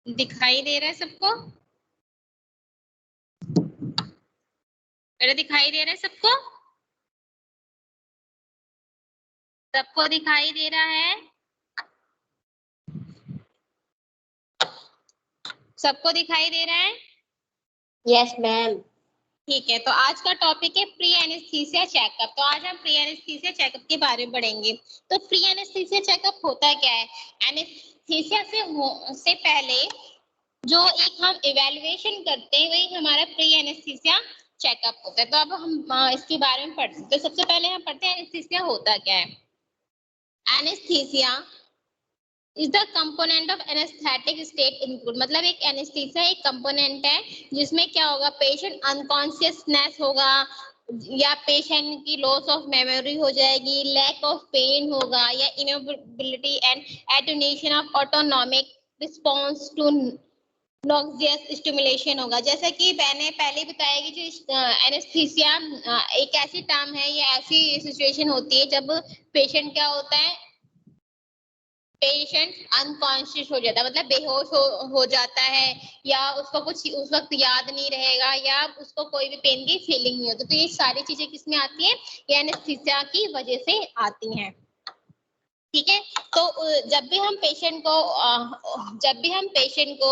दिखाई दे रहा है सबको? मेरा दिखाई दे रहा है सबको? सबको दिखाई दे रहा है? सबको दिखाई दे रहा है? Yes ma'am. ठीक है, तो आज का टॉपिक है प्री एनेस्थीसिया चेकअप। तो आज हम प्री एनेस्थीसिया चेकअप के बारे में पढ़ेंगे। तो प्री एनेस्थीसिया चेकअप होता क्या है? एनेस्थीसिया से पहले जो एक हम इवैल्यूएशन करते हैं वही हमारा प्री एनेस्थीसिया चेकअप होता है। तो अब हम इसके बारे में पढ़ते हैं। तो सबसे पहले हम पढ़ते हैं एनेस्थीसिया होता क्या है। Anaesthesia is the component of anaesthetic state include, मतलब एक एनेस्थीसिया एक कंपोनेंट है जिसमें क्या होगा, पेशेंट अनकॉन्शियसनेस होगा या पेशेंट की लॉस ऑफ मेमोरी हो जाएगी, लैक ऑफ पेन होगा या inability and attenuation of autonomic response to noxious stimulation होगा। जैसा कि मैंने पहले बताया कि जो एनेस्थीसिया एक ऐसी टर्म है या ऐसी सिचुएशन होती है जब पेशेंट क्या होता है, पेशेंट अनकॉन्शियस हो जाता है, मतलब बेहोश हो जाता है या उसको कुछ उस वक्त याद नहीं रहेगा या उसको कोई भी पेन की फीलिंग नहीं होती। तो ये सारी चीजें किसमें आती है? ये एनेस्थीसिया की वजह से आती हैं। ठीक है, तो जब भी हम पेशेंट को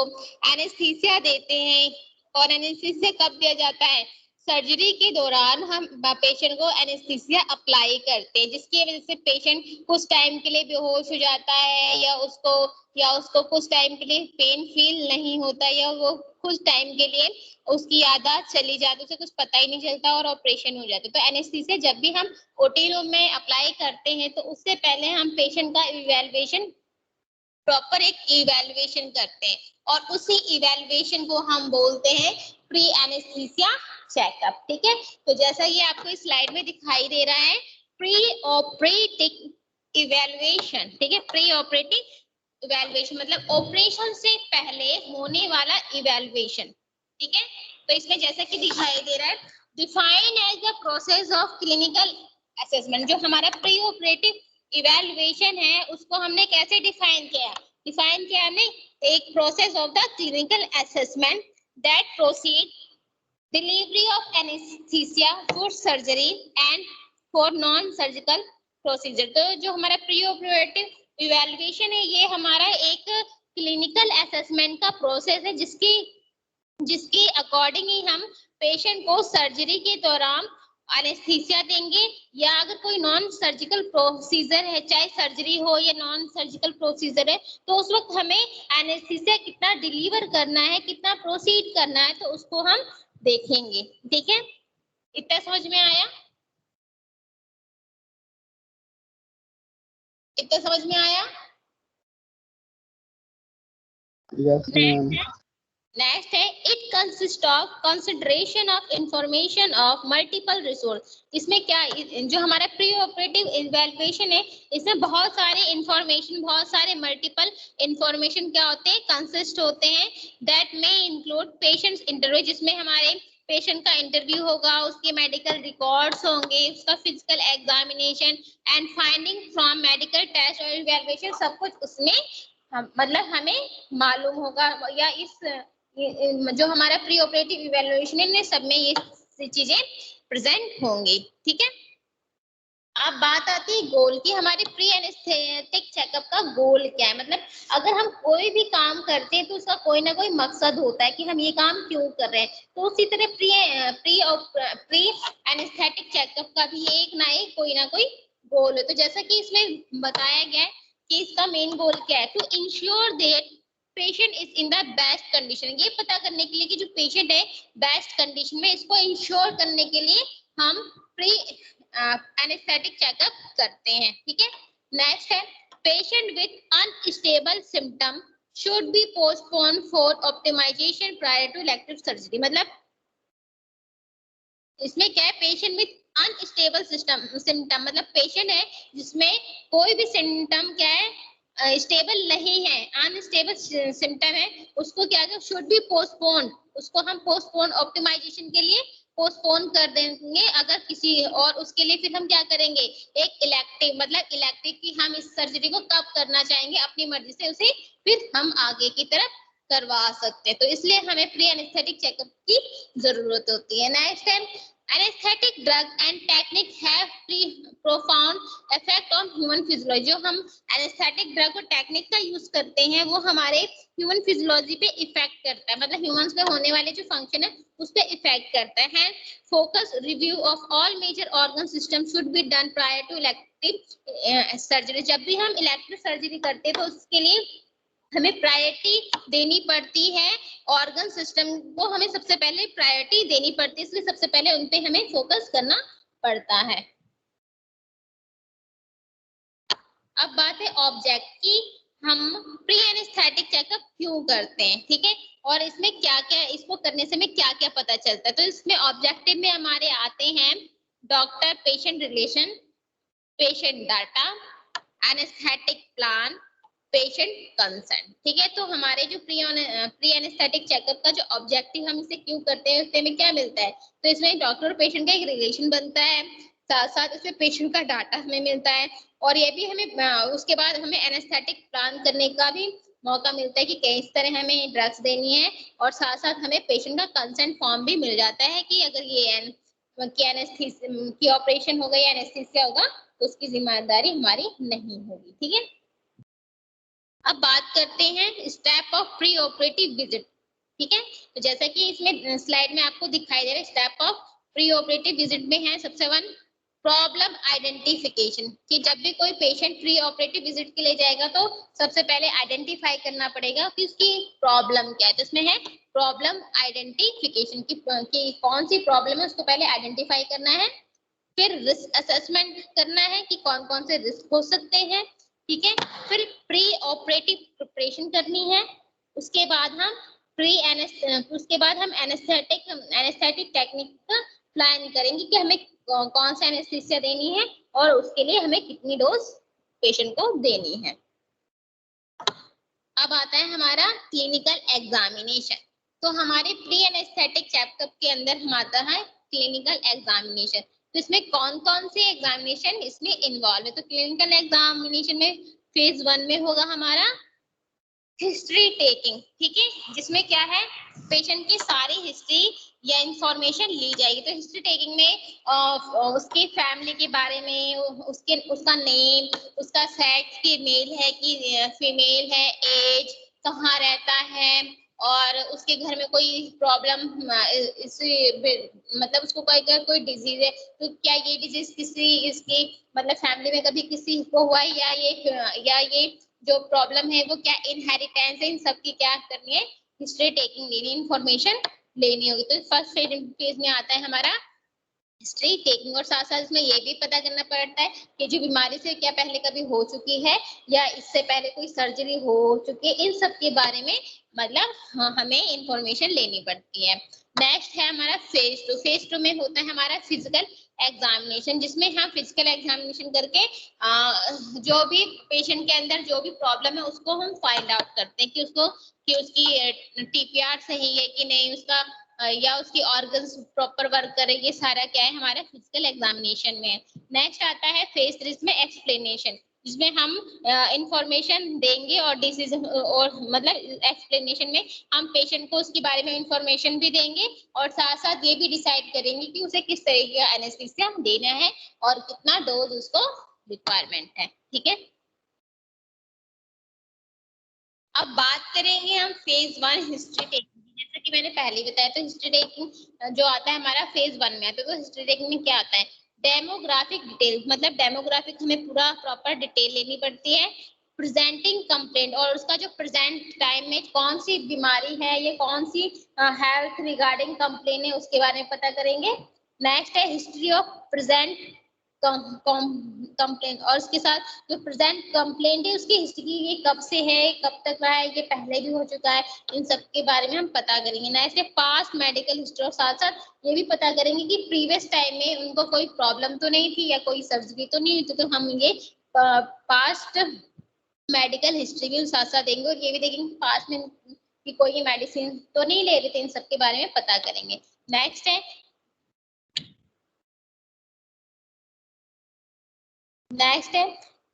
एनेस्थीसिया देते हैं, और एनेस्थीसिया कब दिया जाता है? सर्जरी के दौरान हम पेशेंट को एनेस्थीसिया अप्लाई करते हैं, जिसकी वजह से पेशेंट कुछ टाइम के लिए बेहोश हो जाता है या उसको कुछ टाइम के लिए पेन फील नहीं होता या वो कुछ टाइम के लिए उसकी याददाश्त चली जाती है, उसे कुछ पता ही नहीं चलता और ऑपरेशन हो जाता है। तो एनेस्थीसिया जब भी हम ओटी रूम में अप्लाई करते हैं तो उससे पहले हम पेशेंट का इवैल्यूएशन, प्रॉपर एक इवैल्यूएशन करते हैं और उसी इवैल्यूएशन को हम बोलते हैं प्री एनेस्थीसिया चेकअप। ठीक है, तो जैसा ये आपको इस स्लाइड में दिखाई दे रहा है, प्री ऑपरेटिव इवैल्यूएशन। ठीक है, प्री ऑपरेटिव इवैल्यूएशन मतलब ऑपरेशन से पहले होने वाला इवैल्यूएशन। ठीक है, तो इसमें जैसा कि दिखाई दे रहा है, define as the process of clinical assessment. जो हमारा प्री ऑपरेटिव इवैल्यूएशन है उसको हमने कैसे डिफाइन किया? डिफाइन किया हमने, एक process of the clinical assessment that proceed delivery of anaesthesia for surgery and for non surgical procedure. तो जो हमारा प्री ऑपरेटिव इवैल्यूएशन है ये हमारा एक क्लिनिकल असेसमेंट का प्रोसेस है जिसके अकॉर्डिंग ही हम पेशेंट को सर्जरी के दौरान एनेस्थीसिया देंगे या अगर कोई नॉन सर्जिकल प्रोसीजर है, चाहे सर्जरी हो या नॉन सर्जिकल प्रोसीजर है, तो उस वक्त हमें एनेस्थीसिया कितना डिलीवर करना है, कितना प्रोसीड करना है, तो उसको हम देखेंगे। ठीक है, इतना समझ में आया? इतना समझ में आया? Yes ma'am. नेक्स्ट है, it consist of consideration of information of multiple resource. इसमें क्या, जो हमारा प्री ऑपरेटिव इवैल्यूएशन है इसमें बहुत सारे इंफॉर्मेशन, बहुत सारे मल्टीपल इंफॉर्मेशन क्या होते हैं, कंसिस्ट होते हैं। दैट में इंक्लूड पेशेंट्स इंटरव्यू, जिसमें हमारे पेशेंट का इंटरव्यू होगा, उसके मेडिकल रिकॉर्ड्स होंगे, उसका physical examination and finding from medical test और इवैल्यूएशन, सब कुछ उसमें मतलब हमें मालूम होगा या इस जो हमारा प्री ऑपरेटिव इवैल्यूएशन है सब में ये चीजें प्रेजेंट होंगी। ठीक है, अब बात आती है गोल की, हमारे प्री एनेस्थेटिक चेकअप का गोल क्या है। मतलब अगर हम कोई भी काम करते हैं तो उसका कोई ना कोई मकसद होता है कि हम ये काम क्यों कर रहे हैं। तो उसी तरह प्री एनेस्थेटिक चेकअप का भी एक कोई ना कोई गोल है। तो जैसा कि इसमें बताया गया है कि इसका मेन गोल क्या है, to ensure that patient is in the best condition. ये पता करने के लिए कि जो पेशेंट है बेस्ट कंडीशन में, इसको इंश्योर करने के लिए हम प्री एनेस्थेटिक चेकअप करते हैं। ठीक है, नेक्स्ट है, patient with unstable symptom should be postpone for optimization prior to elective surgery. मतलब इसमें क्या है, पेशेंट विद अनस्टेबल सिम्टम मतलब पेशेंट है जिसमें कोई भी सिम्टम क्या है, स्टेबल नहीं है, अनस्टेबल सिम्टम है, उसको क्या है, शुड बी पोस्टपोन, उसको हम पोस्टपोन ऑप्टिमाइजेशन के लिए पोस्टपोन कर देंगे अगर किसी, और उसके लिए फिर हम क्या करेंगे, एक इलेक्टिव मतलब इलेक्टिव की हम इस सर्जरी को कब करना चाहेंगे अपनी मर्जी से उसे फिर हम आगे की तरफ करवा सकते हैं। तो इसलिए हमें प्री एनेस्थेटिक चेकअप की जरूरत होती है। नेक्स्ट है anesthetic drug and technique have profound effect on human physiology। जो हम anesthetic drug और टेक्निक का यूज करते हैं वो हमारे ह्यूमन फिजियोलॉजी पे इफेक्ट करता है, मतलब ह्यूमंस में होने वाले जो फंक्शन है उस पे इफेक्ट करता है। Focus review of all major organ system should be done prior to elective surgery. जब भी हम इलेक्टिव सर्जरी करते हैं तो उसके लिए हमें प्रायोरिटी देनी पड़ती है, ऑर्गन सिस्टम को हमें सबसे पहले प्रायोरिटी देनी पड़ती है, इसलिए सबसे पहले उन पे हमें फोकस करना पड़ता है। अब बात है ऑब्जेक्ट की, हम प्री एनेस्थेटिक चेकअप क्यों करते हैं, ठीक है, और इसमें क्या क्या, इसको करने से हमें क्या क्या पता चलता है। तो इसमें ऑब्जेक्टिव में हमारे आते हैं doctor patient relation, patient data, anaesthetic plan, patient consent, ठीक है। तो हमारे जो प्री एनेस्थेटिक चेकअप का जो ऑब्जेक्टिव हम इसे क्यों करते हैं उससे हमें क्या मिलता है, तो इसमें डॉक्टर और पेशेंट का एक रिलेशन बनता है, साथ साथ इसमें पेशेंट का डाटा हमें मिलता है, और ये भी हमें उसके बाद हमें एनेस्थेटिक प्लान करने का भी मौका मिलता है कि किस तरह हमें ड्रग्स देनी है, और साथ साथ हमें पेशेंट का कंसेंट फॉर्म भी मिल जाता है कि अगर ये की ऑपरेशन होगा या एनेस्थीसिया होगा तो उसकी जिम्मेदारी हमारी नहीं होगी, ठीक है। अब बात करते हैं step of pre operative visit, ठीक है। तो जैसा कि इसमें स्लाइड में आपको दिखाई दे रहा है, step of pre operative visit में है सबसे वन प्रॉब्लम आइडेंटिफिकेशन, कि जब भी कोई पेशेंट प्री ऑपरेटिव विजिट के लिए जाएगा तो सबसे पहले आइडेंटिफाई करना पड़ेगा कि उसकी प्रॉब्लम क्या है। तो इसमें है प्रॉब्लम आइडेंटिफिकेशन की कौन सी प्रॉब्लम है उसको पहले आइडेंटिफाई करना है, फिर रिस्क असेसमेंट करना है कि कौन कौन से रिस्क हो सकते हैं, ठीक है, फिर प्री ऑपरेटिव प्रिपरेशन करनी है, उसके बाद हम एनेस्थेटिक टेक्निक का प्लान करेंगे कि हमें कौन सा एनेस्थीसिया देनी है और उसके लिए हमें कितनी डोज पेशेंट को देनी है। अब आता है हमारा क्लिनिकल एग्जामिनेशन। तो हमारे प्री एनेस्थेटिक चेकअप के अंदर हम आता है क्लिनिकल एग्जामिनेशन। तो इसमें कौन कौन से एग्जामिनेशन इसमें इन्वॉल्व है, तो क्लिनिकल एग्जामिनेशन में फेज 1 में होगा हमारा हिस्ट्री टेकिंग, ठीक है, जिसमें क्या है पेशेंट की सारी हिस्ट्री या इंफॉर्मेशन ली जाएगी। तो हिस्ट्री टेकिंग में उसकी फैमिली के बारे में, उसका नेम, उसका सेक्स, फीमेल है कि फीमेल है, एज, कहाँ रहता है, और उसके घर में कोई प्रॉब्लम मतलब उसको कोई डिजीज है तो क्या ये डिजीज किसी इसकी मतलब फैमिली में कभी किसी को हुआ है, या ये जो प्रॉब्लम है वो क्या इनहेरिटेंस है, इन सब की क्या करनी है हिस्ट्री टेकिंग लेनी, इंफॉर्मेशन लेनी होगी। तो फर्स्ट फेज में आता है हमारा हिस्ट्री टेकिंग, और साथ साथ इसमें ये भी पता करना पड़ता है कि जो बीमारी से क्या पहले कभी हो चुकी है या इससे पहले कोई सर्जरी हो चुकी है, इन सब के बारे में मतलब हमें इंफॉर्मेशन लेनी पड़ती है। नेक्स्ट है हमारा फेज 2। फेज 2 में होता है हमारा फिजिकल एग्जामिनेशन, जिसमें हम फिजिकल एग्जामिनेशन करके जो भी पेशेंट के अंदर जो भी प्रॉब्लम है उसको हम फाइंड आउट करते हैं कि उसकी टीपीआर सही है कि नहीं, उसका या उसकी ऑर्गन्स प्रॉपर वर्क करे, ये सारा क्या है हमारे फिजिकल एग्जामिनेशन में। नेक्स्ट आता है फेज 3 में एक्सप्लेनेशन, जिसमें हम इंफॉर्मेशन देंगे और डिसीज और मतलब एक्सप्लेनेशन में हम पेशेंट को उसके बारे में इंफॉर्मेशन भी देंगे और साथ साथ ये भी डिसाइड करेंगे कि उसे किस तरीके का एनेस्थीसिया देना है और कितना डोज उसको रिक्वायरमेंट है, ठीक है। अब बात करेंगे हम फेज 1 हिस्ट्री टेकिंग, जैसा कि मैंने पहले ही बताया। तो हिस्ट्री टेकिंग जो आता है हमारा फेज 1 में आता है। तो हिस्ट्री टेकिंग में क्या आता है, डेमोग्राफिक डिटेल, मतलब डेमोग्राफिक हमें पूरा प्रॉपर डिटेल लेनी पड़ती है। प्रेजेंटिंग कंप्लेंट, और उसका जो प्रेजेंट टाइम में कौन सी बीमारी है, ये कौन सी हेल्थ रिगार्डिंग कंप्लेन है उसके बारे में पता करेंगे। नेक्स्ट है हिस्ट्री ऑफ प्रेजेंट कंप्लेंट, और उसके साथ जो प्रेजेंट कंप्लेंट है उसकी हिस्ट्री, ये कब से है, कब तक रहा है, ये पहले भी हो चुका है, इन सब के बारे में हम पता करेंगे। नेक्स्ट है पास्ट मेडिकल हिस्ट्री, और साथ साथ ये भी पता करेंगे कि प्रीवियस टाइम में उनको कोई प्रॉब्लम तो नहीं थी या कोई सर्जरी तो नहीं हुई, तो हम ये पास्ट मेडिकल हिस्ट्री भी साथ साथ देंगे और ये भी देखेंगे पास्ट में कि कोई मेडिसिन तो नहीं ले रहे थे, इन सब के बारे में पता करेंगे। नेक्स्ट है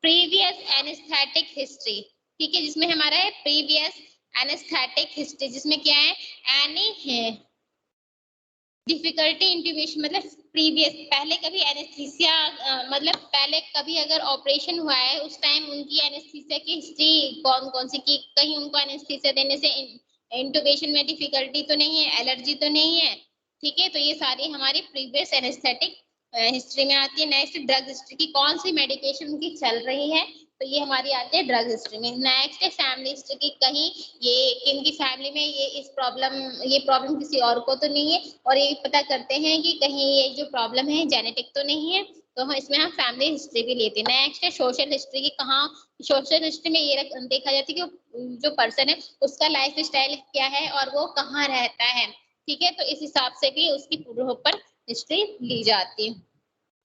प्रीवियस एनेस्थेटिक हिस्ट्री, ठीक है, जिसमें हमारा है प्रीवियस एनेस्थेटिक हिस्ट्री, जिसमें क्या है, एनी डिफिकल्टी इंट्यूबेशन, मतलब प्रीवियस पहले कभी एनेस्थीसिया मतलब पहले कभी अगर ऑपरेशन हुआ है उस टाइम उनकी एनेस्थीसिया की हिस्ट्री कौन कौन सी की, कहीं उनको एनेस्थीसिया देने से इंट्यूबेशन में डिफिकल्टी तो नहीं है, एलर्जी तो नहीं है, ठीक है। तो ये सारी हमारी प्रीवियस एनेस्थेटिक हिस्ट्री में आती है। नेक्स्ट ड्रग हिस्ट्री की, कौन सी मेडिकेशन उनकी चल रही है, तो ये हमारी आती है ड्रग हिस्ट्री में। नेक्स्ट है फैमिली हिस्ट्री की, कहीं ये किनकी फैमिली में ये प्रॉब्लम किसी और को तो नहीं है, और ये पता करते हैं कि कहीं ये जो प्रॉब्लम है जेनेटिक तो नहीं है, तो हम इसमें हम फैमिली हिस्ट्री भी लेते हैं। नेक्स्ट है सोशल हिस्ट्री की, कहाँ सोशल हिस्ट्री में ये देखा जाता है कि जो पर्सन है उसका लाइफ स्टाइल क्या है और वो कहाँ रहता है, ठीक है। तो इस हिसाब से भी उसकी प्रॉपर हिस्ट्री ली जाती है।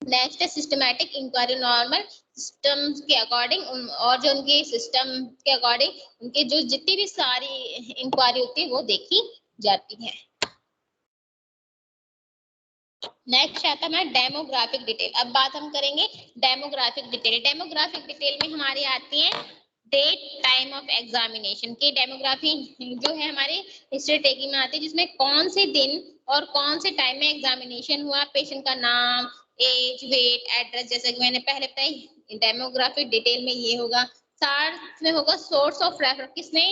नेक्स्ट है सिस्टमैटिक इंक्वायरी, नॉर्मल सिस्टम के अकॉर्डिंग और जो उनके सिस्टम के अकॉर्डिंग उनके जो जितनी भी सारी इंक्वायरी होती है वो देखी जाती है। नेक्स्ट आता है डेमोग्राफिक डिटेल। अब बात हम करेंगे डेमोग्राफिक डिटेल। डेमोग्राफिक डिटेल में हमारी आती है डेट टाइम ऑफ एग्जामिनेशन की। डेमोग्राफी जो है हमारे हिस्ट्री टेकिंग में आती है, जिसमें कौन से दिन और कौन से टाइम में एग्जामिनेशन हुआ, पेशेंट का नाम, एज, वेट, एड्रेस, जैसे कि मैंने पहले बताई डेमोग्राफिक डिटेल में ये होगा। साथ में होगा सोर्स ऑफ रेफर, किसने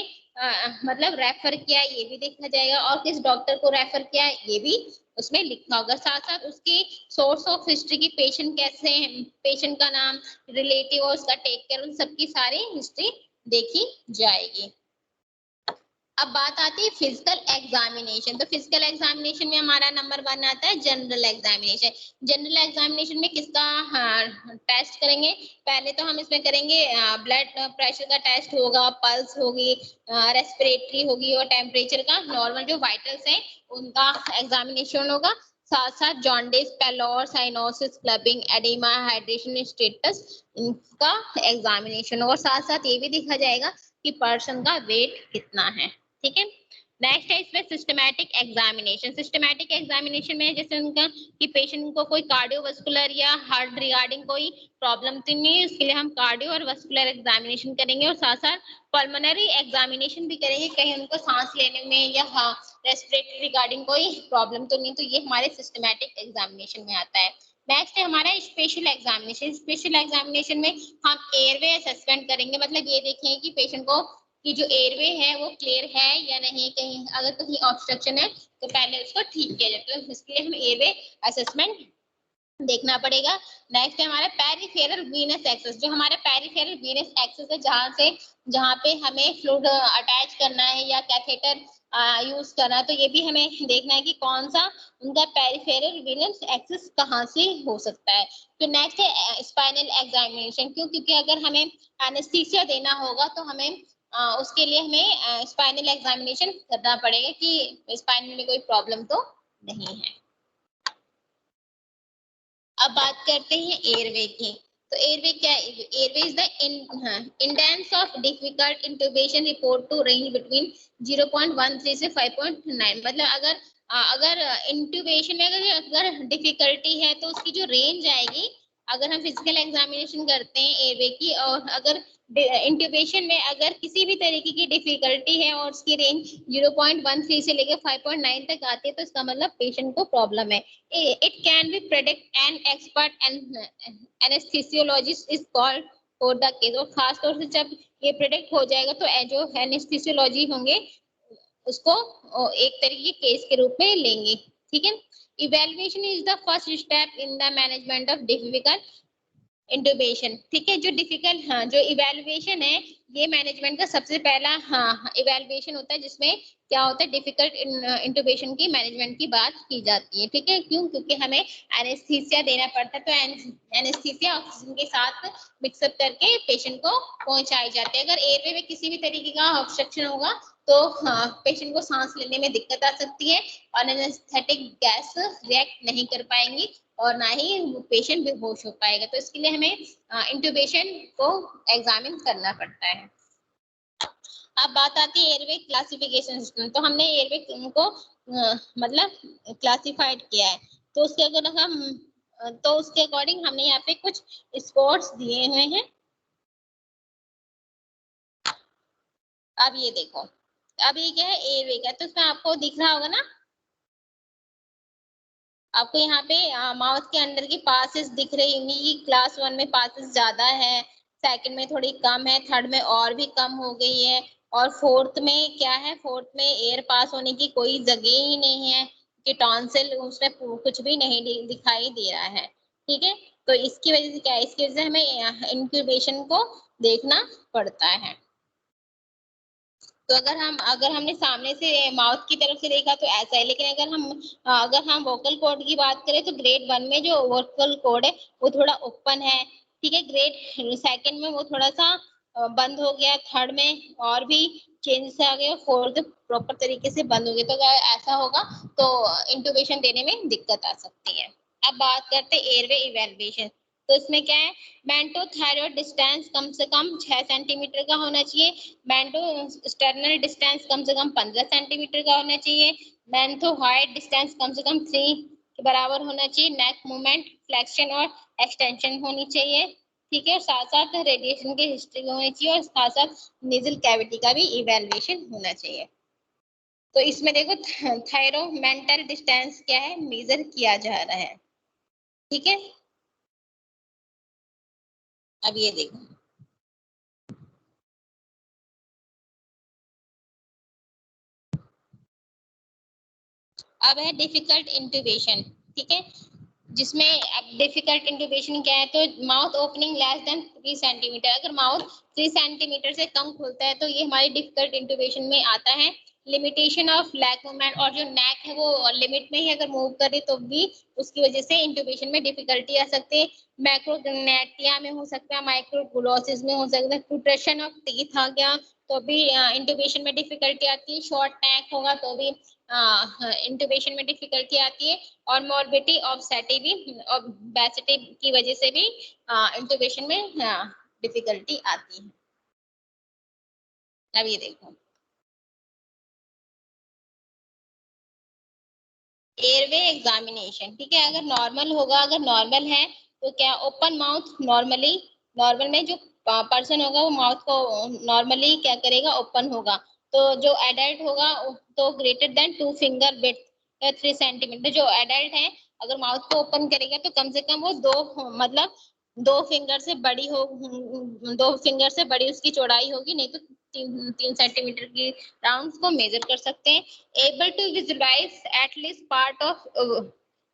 मतलब रेफर किया ये भी देखा जाएगा, और किस डॉक्टर को रेफर किया ये भी उसमें लिखा होगा। साथ साथ उसकी सोर्स ऑफ हिस्ट्री की, पेशेंट कैसे हैं, पेशेंट का नाम, रिलेटिव और उसका टेक केयर, उन सबकी सारी हिस्ट्री देखी जाएगी। अब बात आती है फिजिकल एग्जामिनेशन। तो फिजिकल एग्जामिनेशन में हमारा नंबर 1 आता है जनरल एग्जामिनेशन। जनरल एग्जामिनेशन में किसका टेस्ट करेंगे, पहले तो हम इसमें करेंगे ब्लड प्रेशर का टेस्ट होगा, पल्स होगी, रेस्पिरेटरी होगी और टेम्परेचर का नॉर्मल जो वाइटल्स हैं उनका एग्जामिनेशन होगा। साथ साथ jaundice, pallor, cyanosis, clubbing, oedema, hydration status, इनका एग्जामिनेशन होगा। साथ साथ ये भी देखा जाएगा कि पर्सन का वेट कितना है, ठीक है। नेक्स्ट है इसमें सिस्टमैटिक एग्जामिनेशन। सिस्टमैटिक एग्जामिनेशन में जैसे उनका कि पेशेंट को कोई कार्डियोवास्कुलर या हार्ट रिगार्डिंग कोई प्रॉब्लम तो नहीं है, उसके लिए हम कार्डियो और वास्कुलर एग्जामिनेशन करेंगे, और साथ साथ पल्मोनरी एग्जामिनेशन भी करेंगे, कहीं उनको सांस लेने में या रेस्पिरेटरी रिगार्डिंग कोई प्रॉब्लम तो नहीं, तो ये हमारे सिस्टमैटिक एग्जामिनेशन में आता है। नेक्स्ट है हमारा स्पेशल एग्जामिनेशन। स्पेशल एग्जामिनेशन में हम एयरवे असेसमेंट करेंगे, मतलब ये देखेंगे कि पेशेंट को कि जो एयरवे है वो क्लियर है या नहीं, कहीं अगर कहीं ऑब्स्ट्रक्शन है तो पहले उसको ठीक किया जाता है, तो इसके लिए हम एयरवे असेसमेंट देखना पड़ेगा। नेक्स्ट है हमारा पेरिफेरल वीनस एक्सेस। जो हमारा पेरिफेरल वीनस एक्सेस है, जहाँ पे हमें फ्लूइड अटैच करना है या कैथेटर यूज करना है, तो ये भी हमें देखना है कि कौन सा उनका पेरिफेरल वीनस एक्सेस कहाँ से हो सकता है। तो नेक्स्ट है स्पाइनल एग्जामिनेशन। क्यों, क्योंकि अगर हमें एनेस्थीसिया देना होगा तो हमें उसके लिए हमें स्पाइनल एग्जामिनेशन करना पड़ेगा कि स्पाइन में कोई प्रॉब्लम तो नहीं है। अब बात करते हैं एयरवे की। तो एयरवे क्या है, airway is the incidence of difficult intubation report to range between 0.13 से 5.9। मतलब अगर इंट्यूबेशन में अगर डिफिकल्टी है तो उसकी जो रेंज आएगी, अगर हम फिजिकल एग्जामिनेशन करते हैं एयरवे की, और अगर इंट्यूबेशन में अगर किसी भी तरीके की डिफिकल्टी है और उसकी रेंज 0.13 से लेकर 5.9 तक आती है, तो इसका मतलब पेशेंट को प्रॉब्लम है। It can be predict an expert and anesthesiologist is called for the case। और खास तौर से जब ये प्रेडिक्ट हो जाएगा तो जो एनेस्थीसियोलॉजी होंगे उसको एक तरीके केस के रूप में लेंगे, ठीक है। Evaluation is the first step in the management of difficult intubation, ठीक है। जो डिफिकल्ट जो इवेल्युएशन है ये मैनेजमेंट का सबसे पहला इवेल्युएशन होता है, जिसमें क्या होता है डिफिकल्ट इंट्यूबेशन की मैनेजमेंट की बात की जाती है, ठीक है। क्यों, क्योंकि हमें एनेस्थीसिया देना पड़ता है, तो एनेस्थीसिया ऑक्सीजन के साथ मिक्सअप करके पेशेंट को पहुंचाई जाती है। अगर एयरवे में किसी भी तरीके का ऑब्स्ट्रक्शन होगा तो पेशेंट को सांस लेने में दिक्कत आ सकती है, और एनेस्थेटिक गैस रिएक्ट नहीं कर पाएंगी और ना ही पेशेंट बेहोश हो पाएगा। तो इसके लिए हमें इंट्यूबेशन को एग्जामिन करना पड़ता है। अब बात आती है एयरवे क्लासिफिकेशन सिस्टम। तो हमने एयरवे को मतलब क्लासिफाइड किया है, तो उसके अगर हम तो उसके अकॉर्डिंग हमने यहाँ पे कुछ स्कोर्स दिए हुए हैं। अब ये देखो, अभी क्या है एयरवे का, तो उसमें आपको दिख रहा होगा ना, आपको यहाँ पे माउथ के अंदर की पासेस दिख रही होंगी कि क्लास 1 में पासेस ज्यादा है, सेकंड में थोड़ी कम है, थर्ड में और भी कम हो गई है, और फोर्थ में क्या है, फोर्थ में एयर पास होने की कोई जगह ही नहीं है कि टॉन्सिल उसमें कुछ भी नहीं दिखाई दे रहा है। ठीक है, तो इसकी वजह से क्या है, इसकी वजह से हमें इंक्यूबेशन को देखना पड़ता है। तो अगर हमने सामने से माउथ की तरफ से देखा तो ऐसा है, लेकिन अगर हम वोकल कॉर्ड की बात करें तो ग्रेड 1 में जो वोकल कॉर्ड है वो थोड़ा ओपन है। ठीक है, ग्रेड सेकंड में वो थोड़ा सा बंद हो गया, थर्ड में और भी चेंजेस आ गए, फोर्थ प्रॉपर तरीके से बंद हो गया। तो अगर ऐसा होगा तो इंटुबेशन देने में दिक्कत आ सकती है। अब बात करते हैं एयरवे इवेल्युएशन। तो इसमें क्या है, मेंटो थायरॉइड डिस्टेंस कम से कम 6 सेंटीमीटर का होना चाहिए, मेंटो स्टर्नल डिस्टेंस कम से कम 15 सेंटीमीटर का होना चाहिए, मेंथो हाइट डिस्टेंस कम से कम 3 के बराबर होना चाहिए, नेक मूवमेंट फ्लेक्शन और एक्सटेंशन होनी चाहिए। ठीक है, साथ साथ रेडिएशन की हिस्ट्री होनी चाहिए, और साथ साथ नेजल कैविटी का भी इवेल्युएशन होना चाहिए। तो इसमें देखो थायरोमेंटल डिस्टेंस क्या है, मेजर किया जा रहा है। ठीक है, अब ये देखो, अब है डिफिकल्ट इंट्यूबेशन। ठीक है, जिसमें अब डिफिकल्ट इंट्यूबेशन क्या है, तो mouth opening less than 3 centimetre, अगर माउथ 3 सेंटीमीटर से कम खुलता है तो ये हमारी डिफिकल्ट इंट्यूबेशन में आता है। लिमिटेशन ऑफ लैक मूवमेंट, और जो नेक है वो लिमिट में ही अगर मूव करे तो भी उसकी वजह से इंट्यूबेशन में डिफिकल्टी आ सकती है। मैक्रोग्नेटिया में हो सकता है, माइक्रोग्लोसिस में हो सकता है, प्रोट्रैक्शन ऑफ टीथ आ गया तो भी इंट्यूबेशन में डिफिकल्टी आती है, शॉर्ट नेक होगा तो भी इंट्यूबेशन में डिफिकल्टी आती है, और मॉर्बिडिटी ऑफ सैटी भी बेसिटी की वजह से भी इंट्यूबेशन में डिफिकल्टी आती है। अब ये देखो, एयरवे एग्जामिनेशन। ठीक है, अगर नॉर्मल होगा, अगर नॉर्मल है तो क्या ओपन माउथ नॉर्मली, नॉर्मल में जो पर्सन होगा वो माउथ को नॉर्मली क्या करेगा, ओपन होगा। तो जो एडल्ट होगा तो greater than 2 finger width 3 centimetre, जो एडल्ट है अगर माउथ को ओपन करेगा तो कम से कम वो मतलब 2 फिंगर से बड़ी हो, 2 फिंगर से बड़ी उसकी चौड़ाई होगी, नहीं तो 3 सेंटीमीटर की राउंड को मेजर कर सकते हैं। able to visualize at least part of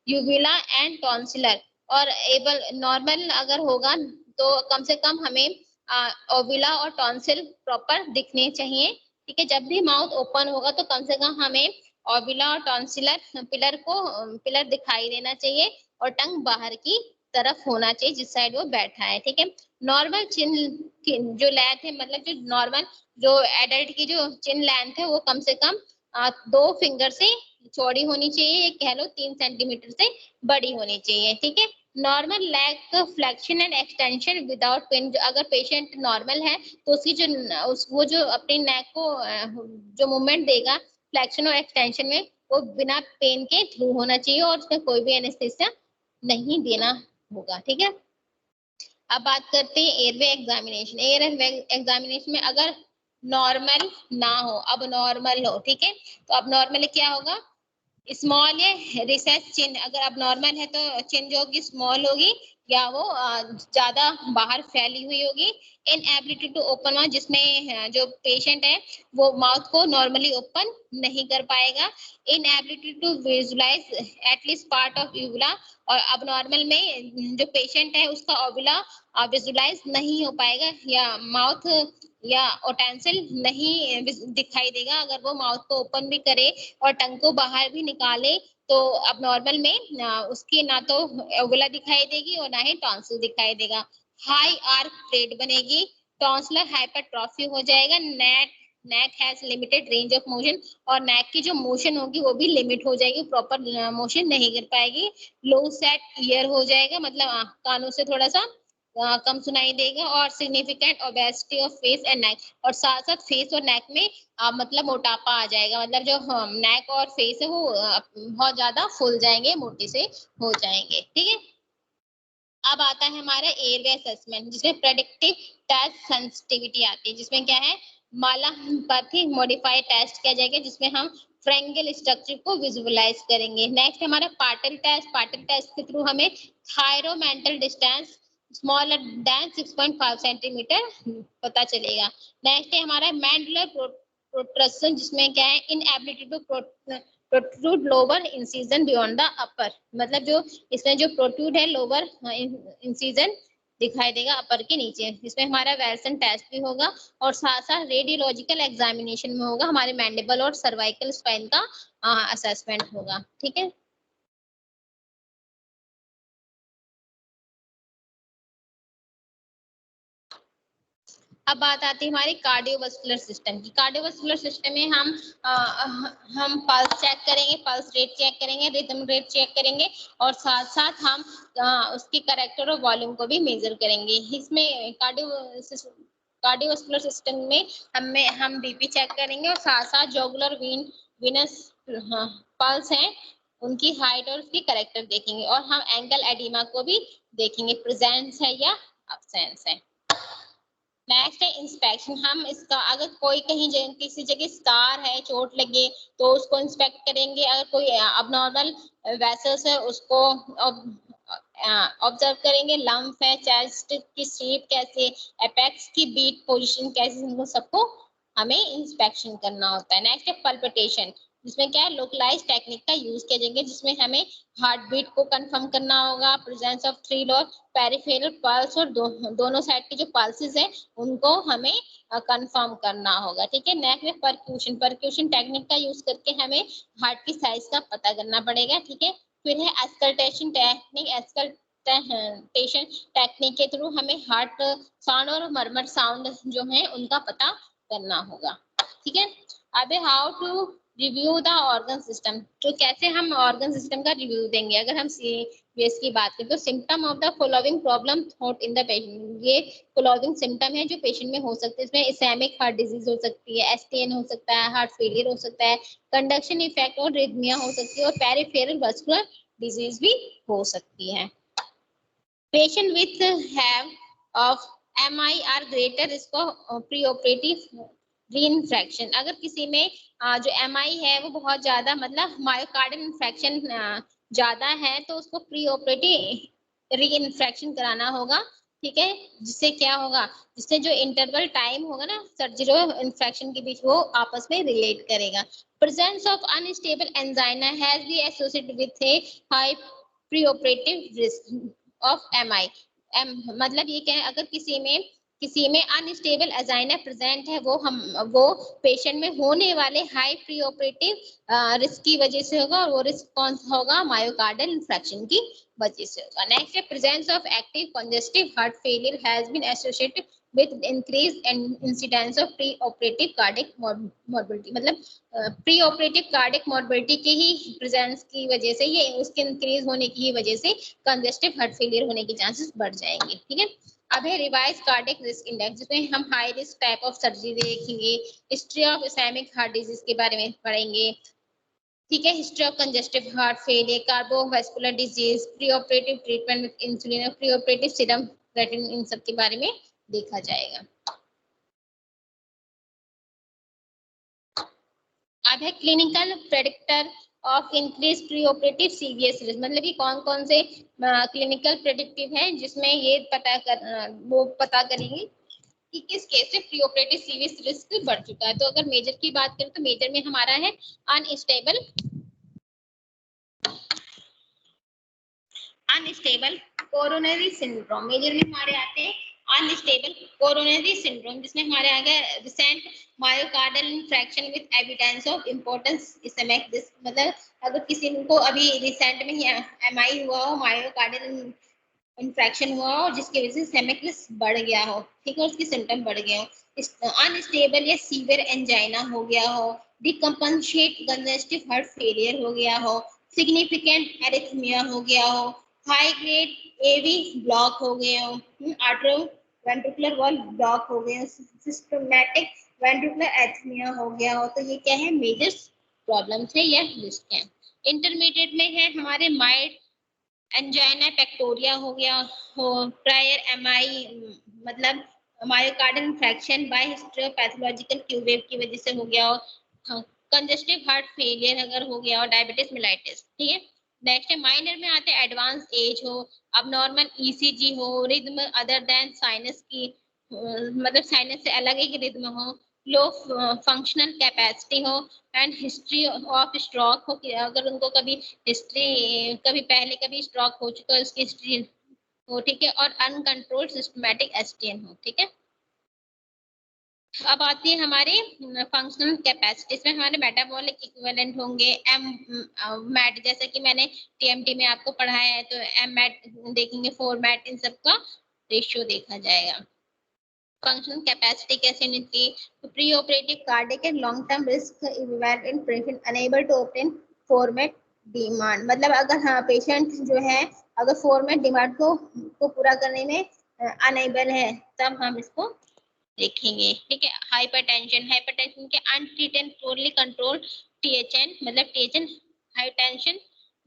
uvula and tonsillar, और एबल नॉर्मल अगर होगा तो कम से कम हमें ओविला और टॉन्सिल प्रॉपर दिखने चाहिए। ठीक है, जब भी माउथ ओपन होगा तो कम से कम हमें ओविला और टॉन्सिलर पिलर दिखाई देना चाहिए, और टंग बाहर की तरफ होना चाहिए जिस साइड वो बैठा है। ठीक है, नॉर्मल चिन जो लेंथ है, मतलब जो नॉर्मल जो एडल्ट की जो चिन लेंथ है वो कम से कम 2 फिंगर से चौड़ी होनी चाहिए, कह लो 3 सेंटीमीटर से बड़ी होनी चाहिए। ठीक है, normal leg flexion and extension without pain, अगर पेशेंट नॉर्मल है तो उसकी वो जो अपनी नेक को जो मूवमेंट देगा फ्लेक्शन और एक्सटेंशन में, वो बिना पेन के थ्रू होना चाहिए, और उसमें कोई भी एनेस्थीसिया नहीं देना होगा। ठीक है, अब बात करते हैं एयरवे एग्जामिनेशन। एयरवे एग्जामिनेशन में अगर नॉर्मल ना हो, अब नॉर्मल हो, ठीक है, तो अब नॉर्मल क्या होगा, स्मॉल या रिसेस चिन, अगर अब नॉर्मल है तो चिन जो होगी स्मॉल होगी, या वो ज्यादा बाहर फैली हुई होगी। इन एबिलिटी टू ओपन माउथ, जिसमें जो पेशेंट है वो माउथ को नॉर्मली ओपन नहीं कर पाएगा। Inability to visualise at least part of uvula, और अब नॉर्मल में जो पेशेंट है उसका ओविला विजुलाइज नहीं हो पाएगा, या माउथ या ओटेंसिल नहीं दिखाई देगा। अगर वो माउथ को ओपन भी करे और टंग को बाहर भी निकाले तो अब नॉर्मल में उसकी ना तो ओवुला दिखाई देगी और ना ही टॉन्सिल दिखाई देगा। हाई आर्क प्लेट बनेगी, टॉन्सिलर हाइपरट्रॉफी हो जाएगा, neck has limited range of motion, और नेक की जो मोशन होगी वो भी लिमिट हो जाएगी, प्रॉपर मोशन नहीं कर पाएगी। लो सेट ईयर हो जाएगा, मतलब कानों से थोड़ा सा कम सुनाई देगा, और significant obesity of face and neck, और साथ साथ फेस और नेक में मतलब मोटापा आ जाएगा, मतलब जो नेक और फेस है वो बहुत ज्यादा फूल जाएंगे, मोटे से हो जाएंगे। ठीक है, अब आता है हमारा एयरवे असेसमेंट, जिसमें प्रेडिक्टिव टेस्ट सेंसिटिविटी आती है, जिसमें क्या है मालापैथी मॉडिफाइड टेस्ट किया जाएगा जिसमें हम फ्रेंगल स्ट्रक्चर को विजुअलाइज करेंगे। नेक्स्ट हमारा पार्टल टेस्ट के थ्रू हमें थायरोमेंटल डिस्टेंस स्मॉलर देन 6.5 सेंटीमीटर पता चलेगा। नेक्स्ट है हमारा मैंडुलर प्रोट्रक्शन जिसमें क्या है inability to protrude lower incisor beyond the upper, मतलब जो इसमें जो प्रोट्रूड है लोअर इंसिजन दिखाई देगा अपर के नीचे। इसमें हमारा वेल्सन टेस्ट भी होगा और साथ साथ रेडियोलॉजिकल एग्जामिनेशन में होगा हमारे मैंडिबल और सर्वाइकल स्पाइन का असेसमेंट होगा। ठीक है, अब बात आती है हमारी कार्डियोवास्कुलर सिस्टम की। कार्डियोवास्कुलर सिस्टम में हम पल्स चेक करेंगे, पल्स रेट चेक करेंगे, रिदम रेट चेक करेंगे और साथ साथ हम उसकी करेक्टर और वॉल्यूम को भी मेजर करेंगे। इसमें कार्डियोवास्कुलर सिस्टम में हम बीपी चेक करेंगे और साथ साथ जोगुलर वीनस पल्स हैं उनकी हाइट और उसकी करेक्टर देखेंगे और हम एंगल एडिमा को भी देखेंगे, प्रेजेंस है या अब्सेंस है। नेक्स्ट है इंस्पेक्शन। हम इसका अगर कोई कहीं किसी जगह स्कार है, चोट लगे तो उसको इंस्पेक्ट करेंगे। अगर कोई अबनॉर्मल वेसल्स है उसको ऑब्जर्व करेंगे। लंप है, चेस्ट की शेप कैसे, एपेक्स की बीट पोजीशन कैसे, इनको सबको हमें इंस्पेक्शन करना होता है। नेक्स्ट है पल्पिटेशन जिसमें क्या है लोकलाइज टेक्निक का यूज किया जाएगा जिसमें हमें हार्ट बीट को कंफर्म करना होगा, प्रेजेंस ऑफ थ्रिल और पेरिफेरल पल्स और दोनों साइड के जो पल्सेस है उनको हमें कंफर्म करना होगा। ठीक है, नेक्स्ट में परक्यूशन टेक्निक का यूज करके हमें हार्ट की साइज का पता करना पड़ेगा। ठीक है, फिर है एस्कल्टेशन टेक्निक। एस्कल्टेशन टेक्निक के थ्रू हमें हार्ट साउंड और मरमर साउंड जो है उनका पता करना होगा। ठीक है, अब how to review the organ system, तो कैसे हम ऑर्गन सिस्टम का रिव्यू देंगे। अगर हम सीवीएस की बात करें तो symptom of the following problem thought in the patient, ये फॉलोइंग सिम्टम है जो पेशेंट में हो सकते हैं। इसमें इस्केमिक हार्ट डिजीज हो सकती है, एसटीएन हो सकता है, हार्ट फेलियर हो सकता है, कंडक्शन इफेक्ट और रिदमिया हो सकती है और पेरिफेरल वास्कुलर डिजीज भी हो सकती है। Patient with have of MI are greater risk of pre operative reinfection. अगर किसी में जो एमआई है वो बहुत ज्यादा मतलब मायोकार्डियल इन्फेक्शन ज्यादा है तो उसको प्री ऑपरेटिव रीइंफेक्शन कराना होगा। ठीक है, जिससे क्या होगा, जिससे जो इंटरवल टाइम होगा ना सर्जरी और इन्फेक्शन के बीच वो आपस में रिलेट करेगा। Presence of unstable angina has been associated with a high pre operative risk of MI. मतलब ये क्या है, अगर किसी में अनस्टेबल एजाइना प्रेजेंट है वो पेशेंट में होने वाले हाई प्री ऑपरेटिव रिस्क की वजह से होगा और वो रिस्क कौन सा होगा, मायोकार्डियल इन्फेक्शन की वजह से होगा। नेक्स्ट है presence of active congestive heart failure has been associated with increase incidence of pre operative cardiac morbidity. मतलब प्री ऑपरेटिव कार्डियक मॉर्बिडिटी की ही प्रेजेंस की वजह से, ये उसके इंक्रीज होने की वजह से कंजेस्टिव हार्ट फेलियर होने के चांसेस बढ़ जाएंगे। ठीक है, अब है रिवाइज कार्डियक रिस्क इंडेक्स जिसमें हम high risk type of surgery देखेंगे, history of ischemic heart disease के बारे में पढ़ेंगे। ठीक है, history of congestive heart failure, cardiovascular disease, pre operative treatment with insulin और प्री ऑपरेटिव सीरम क्रिएटिनिन, इन सब के बारे में देखा जाएगा। अब है clinical predictor of increase pre operative CVS risk, मतलब कि कौन कौन से क्लिनिकल प्रेडिक्टिव हैं जिसमें ये पता करेंगे कि किस केस में प्री ऑपरेटिव सीवीएस रिस्क बढ़ चुका है। तो अगर मेजर की बात करें तो मेजर में हमारा है अनस्टेबल कोरोनरी सिंड्रोम। मेजर में हमारे आते हैं अनस्टेबल कोरोनरी सिंड्रोम जिसमें हमारे आ गया recent myocardial infection with evidence of importance ischemic risk. मतलब अगर किसी को अभी रिसेंट में ही एमआई हुआ हो, मायोकार्डियल इन्फेक्शन हुआ हो जिसकी वजह से इस्केमिक रिस्क बढ़ गया हो, ठीक है, उसकी सिम्टम बढ़ गए हो, अनस्टेबल या सीवियर एंजाइना हो गया हो, डिकम्पनसेट कंजेस्टिव हार्ट फेलियर हो गया हो, सिग्निफिकेंट एरिथमिया हो गया हो, हाई ग्रेड एवी ब्लॉक हो गए हो, आर्टरो वेंट्रिकुलर वॉल ब्लॉक हो गए, सिस्टमैटिक वेंट्रिकुलर एरिथमिया हो गया हो। तो ये क्या है, मेजर प्रॉब्लम्स है या रिस्क है। इंटरमीडिएट में है हमारे माइल्ड एंजाइना पेक्टोरिया हो गया हो, प्रायर एमआई मतलब myocardial infection by histopathological Q wave की वजह से हो गया हो, कंजेस्टिव हार्ट फेलियर अगर हो गया हो, डायबिटीज मेलाइटिस। ठीक है, नेक्स्ट है माइनर में आते हैं एडवांस एज हो, अब नॉर्मल ईसीजी हो, रिदम अदर देन साइनस की, मतलब साइनस से अलग एक रिदम हो, लो फंक्शनल कैपेसिटी हो, एंड हिस्ट्री ऑफ स्ट्रोक हो कि अगर उनको कभी हिस्ट्री कभी पहले कभी स्ट्रोक हो चुका है उसकी हिस्ट्री हो। ठीक है, और अनकंट्रोल्ड सिस्टमैटिक एसटीएन हो। ठीक है, अब आती है हमारे फंक्शनल कैपेसिटी। इसमें हमारे मेटाबॉलिक इक्विवेलेंट होंगे एम मैट, जैसे कि मैंने टीएमटी में आपको पढ़ाया है, तो एम मैट देखेंगे, फोर मैट, इन सबका रेशियो देखा जाएगा। फंक्शनल कैपेसिटी कैसे मिलती है, तो pre operative cardiac and long term risk evaluate patient unable to obtain format demand, मतलब अगर हाँ पेशेंट जो है अगर फॉर्मेट डिमांड को पूरा करने में अनेबल है तब हम इसको देखेंगे। ठीक है, हाइपरटेंशन के अनट्रीटेड पोरली कंट्रोल टीएचएन, मतलब टीएचएन हाइटेंशन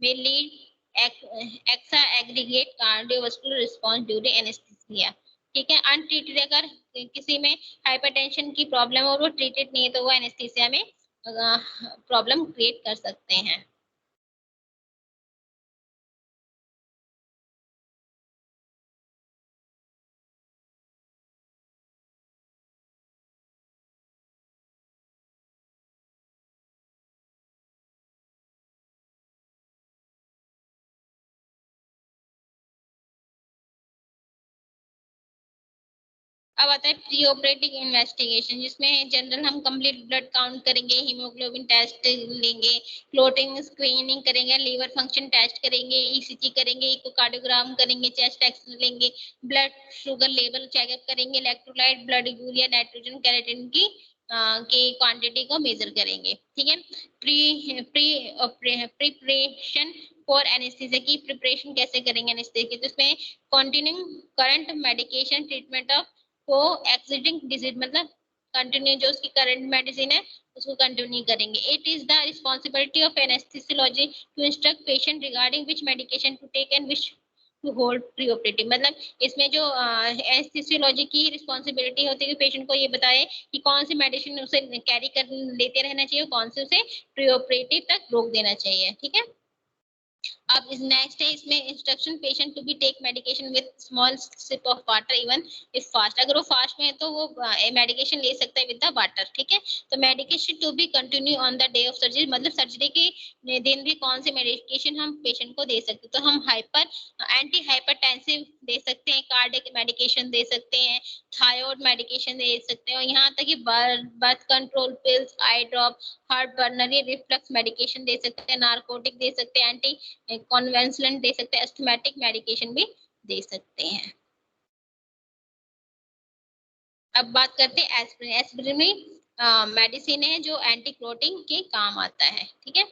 में lead exaggerate cardiovascular response during anaesthesia. ठीक है, अनट्रीटेड अगर किसी में हाइपरटेंशन की प्रॉब्लम और वो ट्रीटेड नहीं है तो वो एनेस्थीसिया में प्रॉब्लम क्रिएट कर सकते हैं। अब आता है प्री ऑपरेटिव इन्वेस्टिगेशन, जिसमें जनरल हम कंप्लीट ब्लड काउंट करेंगे, हीमोग्लोबिन टेस्ट लेंगे, क्लोटिंग स्क्रीनिंग करेंगे, लीवर फंक्शन टेस्ट करेंगे, ईसीजी करेंगे, इकोकार्डियोग्राम करेंगे, चेस्ट एक्स लेंगे, ब्लड शुगर लेवल चेकअप करेंगे, electrolyte, blood urea, nitrogen, keratin की क्वांटिटी को मेजर करेंगे। ठीक है, प्रिपरेशन फॉर एनेस्थीसिया की प्रिपरेशन कैसे करेंगे एनेस्थीसिया की, तो इसमें continuing current medication treatment of को एक्सिडिंग डिजीज, मतलब कंटिन्यू जो उसकी करंट मेडिसिन है उसको कंटिन्यू करेंगे। It is the responsibility of anaesthesiology to instruct patient regarding which medication to take and which to hold pre operative, मतलब इसमें जो एनेस्थेसियोलॉजी की रिस्पांसिबिलिटी होती है कि पेशेंट को ये बताए कि कौन सी मेडिसिन उसे कैरी कर लेते रहना चाहिए, कौन से उसे प्री ऑपरेटिव तक रोक देना चाहिए। ठीक है, अब इस नेक्स्ट है इसमें instruction patient to be take medication with small sip of water even if fast, अगर वो फास्ट में है तो वो मेडिकेशन ले सकता है विद द वाटर। ठीक है, तो medication to be continue on the day of surgery, मतलब सर्जरी के दिन भी कौन सी मेडिकेशन हम पेशेंट को दे सकते हैं, तो हम एंटी हाइपरटेंसिव दे सकते हैं, कार्डियक मेडिकेशन दे सकते हैं, थायराइड मेडिकेशन दे सकते हैं, और यहाँ तक कि बर्थ कंट्रोल पिल्स, आई ड्रॉप, हार्ट बर्नरी रिफ्लक्स मेडिकेशन दे सकते हैं, नार्कोटिक दे सकते हैं, एंटी कॉन्वेंशनल दे सकते हैं, एस्थमेटिक मेडिकेशन भी दे सकते हैं। अब बात करते हैं एस्पिरिन। एस्पिरिन में मेडिसिन है जो एंटी क्लोटिंग के काम आता है। ठीक है,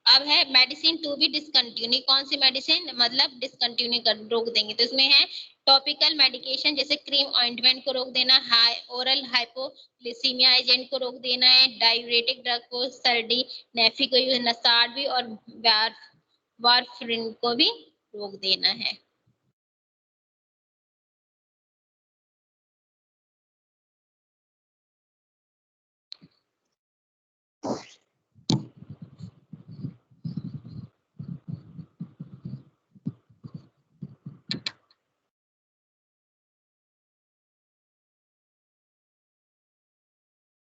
अब है मेडिसिन टू बी डिसकंटिन्यू, कौन सी मेडिसिन मतलब डिसकंटिन्यू कर रोक देंगे, तो इसमें है टॉपिकल मेडिकेशन जैसे क्रीम ऑइंटमेंट को रोक देना, ओरल हाइपोग्लिसीमिया एजेंट को रोक देना है, डायूरेटिक ड्रग को सर्डी नेफी को, नसाड भी और वारफरिन को भी रोक देना है।